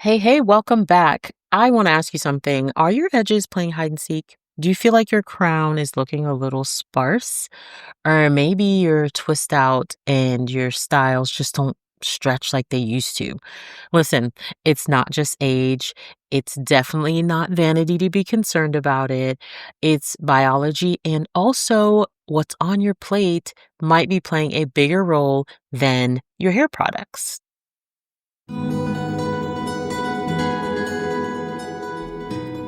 Hey, welcome back. I want to ask you something. Are your edges playing hide and seek? Do you feel like your crown is looking a little sparse? Or maybe you're twist out and your styles just don't stretch like they used to? Listen, it's not just age. It's definitely not vanity to be concerned about it. It's biology, and also what's on your plate might be playing a bigger role than your hair products.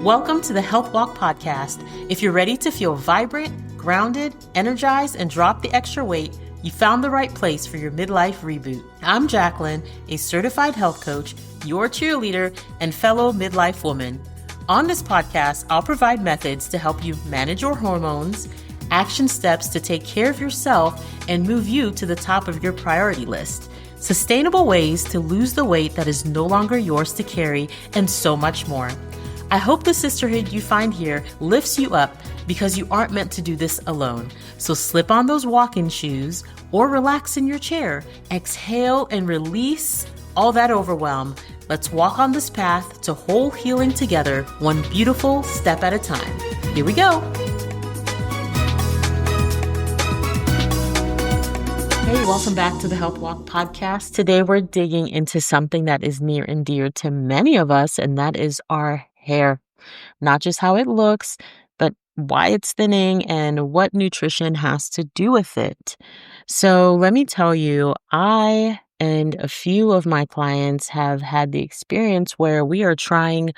Welcome to the Health Walk podcast. If you're ready to feel vibrant, grounded, energized, and drop the extra weight, you found the right place for your midlife reboot. I'm Jacqueline, a certified health coach, your cheerleader, and fellow midlife woman. On this podcast, I'll provide methods to help you manage your hormones, action steps to take care of yourself, and move you to the top of your priority list, sustainable ways to lose the weight that is no longer yours to carry, and so much more. I hope the sisterhood you find here lifts you up because you aren't meant to do this alone. So slip on those walking shoes or relax in your chair. Exhale and release all that overwhelm. Let's walk on this path to whole healing together, one beautiful step at a time. Here we go. Hey, welcome back to the Health Walk podcast. Today we're digging into something that is near and dear to many of us, and that is our hair. Not just how it looks, but why it's thinning and what nutrition has to do with it. So let me tell you, I and a few of my clients have had the experience where we are trying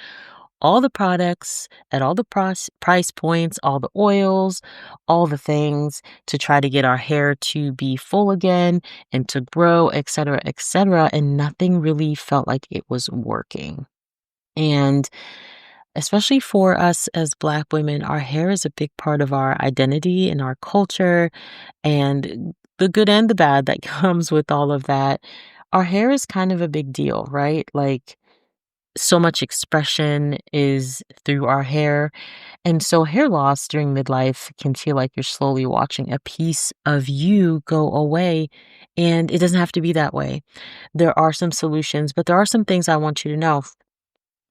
all the products at all the price points, all the oils, all the things to try to get our hair to be full again and to grow, et cetera, and nothing really felt like it was working. And especially for us as Black women, our hair is a big part of our identity and our culture, and the good and the bad that comes with all of that. Our hair is kind of a big deal, right? Like, so much expression is through our hair. And so hair loss during midlife can feel like you're slowly watching a piece of you go away. And it doesn't have to be that way. There are some solutions, but there are some things I want you to know.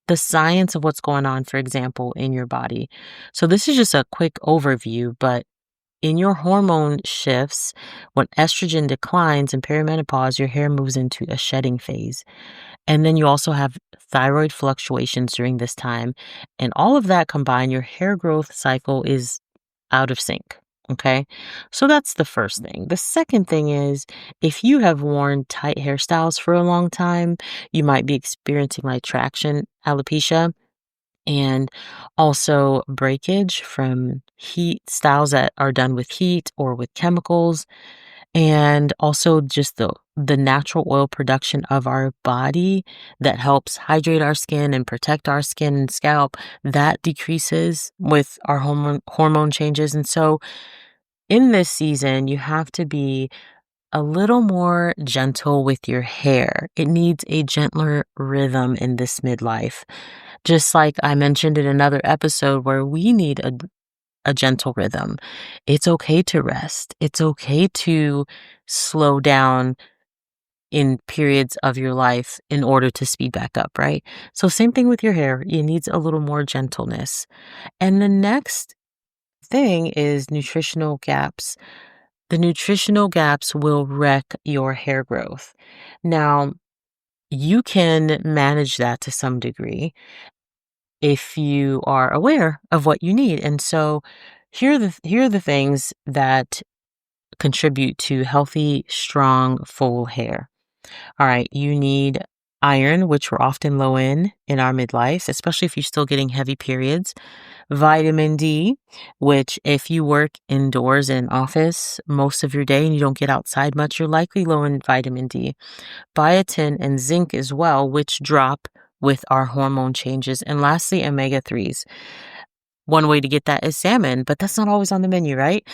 The science of what's going on, for example, in your body. So this is just a quick overview, but in your hormone shifts, when estrogen declines in perimenopause, your hair moves into a shedding phase. And then you also have thyroid fluctuations during this time. And all of that combined, your hair growth cycle is out of sync. Okay. So that's the first thing. The second thing is if you have worn tight hairstyles for a long time, you might be experiencing like traction alopecia and also breakage from heat styles that are done with heat or with chemicals, and also just the natural oil production of our body that helps hydrate our skin and protect our skin and scalp, that decreases with our hormone changes. And so in this season, you have to be a little more gentle with your hair. It needs a gentler rhythm in this midlife. Just like I mentioned in another episode where we need a gentle rhythm. It's okay to rest. It's okay to slow down in periods of your life in order to speed back up, right? So same thing with your hair. It needs a little more gentleness. And the next thing is nutritional gaps. The nutritional gaps will wreck your hair growth. Now, you can manage that to some degree if you are aware of what you need. And so here are the things that contribute to healthy, strong, full hair. All right, you need iron, which we're often low in our midlife, especially if you're still getting heavy periods. Vitamin D, which if you work indoors in an office most of your day and you don't get outside much, you're likely low in vitamin D. Biotin and zinc as well, which drop with our hormone changes. And lastly, omega-3s. One way to get that is salmon, but that's not always on the menu, right?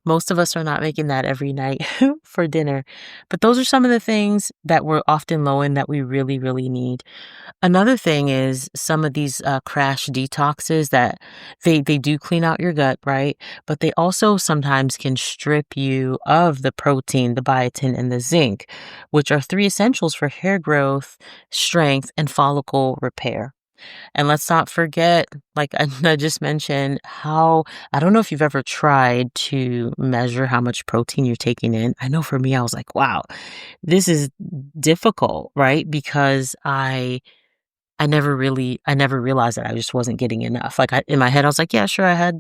Most of us are not making that every night for dinner. But those are some of the things that we're often low in that we really, really need. Another thing is some of these crash detoxes that they do clean out your gut, right? But they also sometimes can strip you of the protein, the biotin, and the zinc, which are three essentials for hair growth, strength, and follicle repair. And let's not forget, like I just mentioned, how I don't know if you've ever tried to measure how much protein you're taking in. I know for me, I was like, wow, this is difficult, right? Because I never realized that I just wasn't getting enough. Like in my head, I was like, yeah, sure, I had,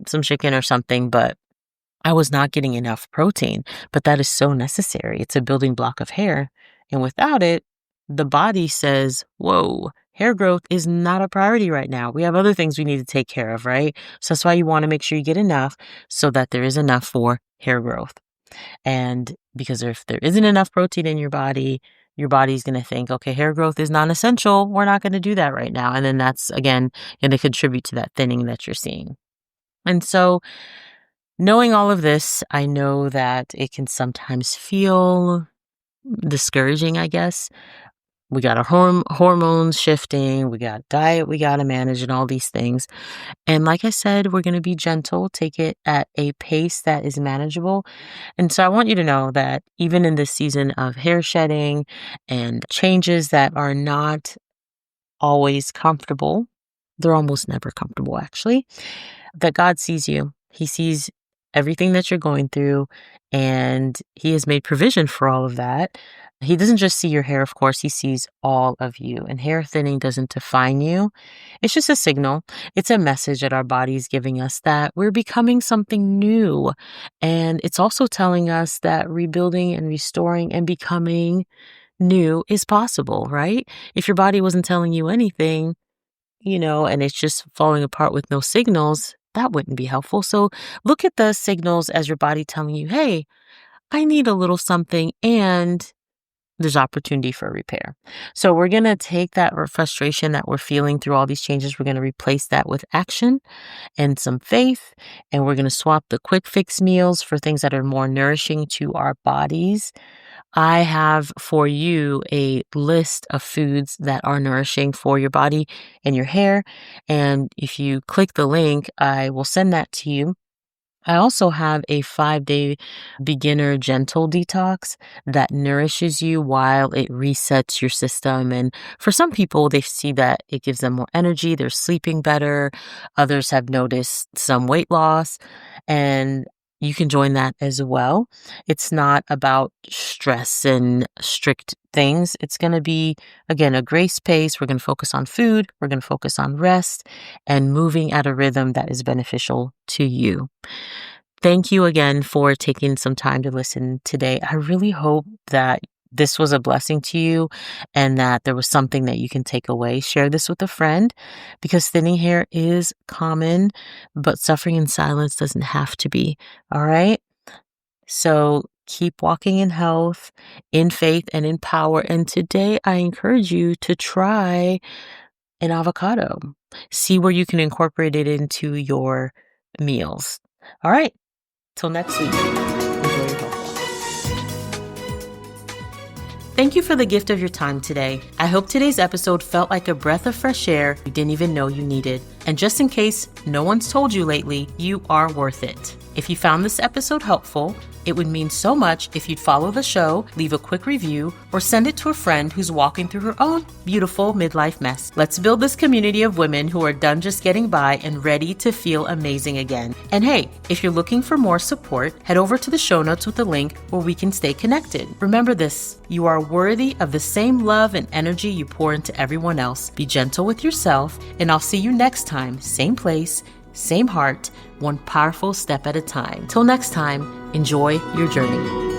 some chicken or something, but I was not getting enough protein. But that is so necessary. It's a building block of hair. And without it, the body says, whoa, hair growth is not a priority right now. We have other things we need to take care of, right? So that's why you want to make sure you get enough so that there is enough for hair growth. And because if there isn't enough protein in your body's going to think, okay, hair growth is non-essential. We're not going to do that right now. And then that's, again, going to contribute to that thinning that you're seeing. And so knowing all of this, I know that it can sometimes feel discouraging, I guess. We got our hormones shifting. We got diet we got to manage and all these things. And like I said, we're going to be gentle, take it at a pace that is manageable. And so I want you to know that even in this season of hair shedding and changes that are not always comfortable, they're almost never comfortable actually, that God sees you. He sees everything that you're going through, and He has made provision for all of that. He doesn't just see your hair, of course, He sees all of you. And hair thinning doesn't define you. It's just a signal. It's a message that our body is giving us that we're becoming something new. And it's also telling us that rebuilding and restoring and becoming new is possible, right? If your body wasn't telling you anything, and it's just falling apart with no signals, that wouldn't be helpful. So look at the signals as your body telling you, hey, I need a little something, and there's opportunity for repair. So we're going to take that frustration that we're feeling through all these changes. We're going to replace that with action and some faith. And we're going to swap the quick fix meals for things that are more nourishing to our bodies. I have for you a list of foods that are nourishing for your body and your hair. And if you click the link, I will send that to you. I also have a 5-day beginner gentle detox that nourishes you while it resets your system. And for some people, they see that it gives them more energy. They're sleeping better. Others have noticed some weight loss, and you can join that as well. It's not about stress and strict things. It's going to be, again, a grace pace. We're going to focus on food. We're going to focus on rest and moving at a rhythm that is beneficial to you. Thank you again for taking some time to listen today. I really hope that this was a blessing to you and that there was something that you can take away. Share this with a friend because thinning hair is common, but suffering in silence doesn't have to be. All right. So keep walking in health, in faith, and in power. And today I encourage you to try an avocado. See where you can incorporate it into your meals. All right. Till next week. Enjoy your health. Thank you for the gift of your time today. I hope today's episode felt like a breath of fresh air you didn't even know you needed. And just in case no one's told you lately, you are worth it. If you found this episode helpful, it would mean so much if you'd follow the show, leave a quick review, or send it to a friend who's walking through her own beautiful midlife mess. Let's build this community of women who are done just getting by and ready to feel amazing again. And hey, if you're looking for more support, head over to the show notes with a link where we can stay connected. Remember this, you are worthy of the same love and energy you pour into everyone else. Be gentle with yourself, and I'll see you next time, same place, same heart, one powerful step at a time. Till next time, enjoy your journey.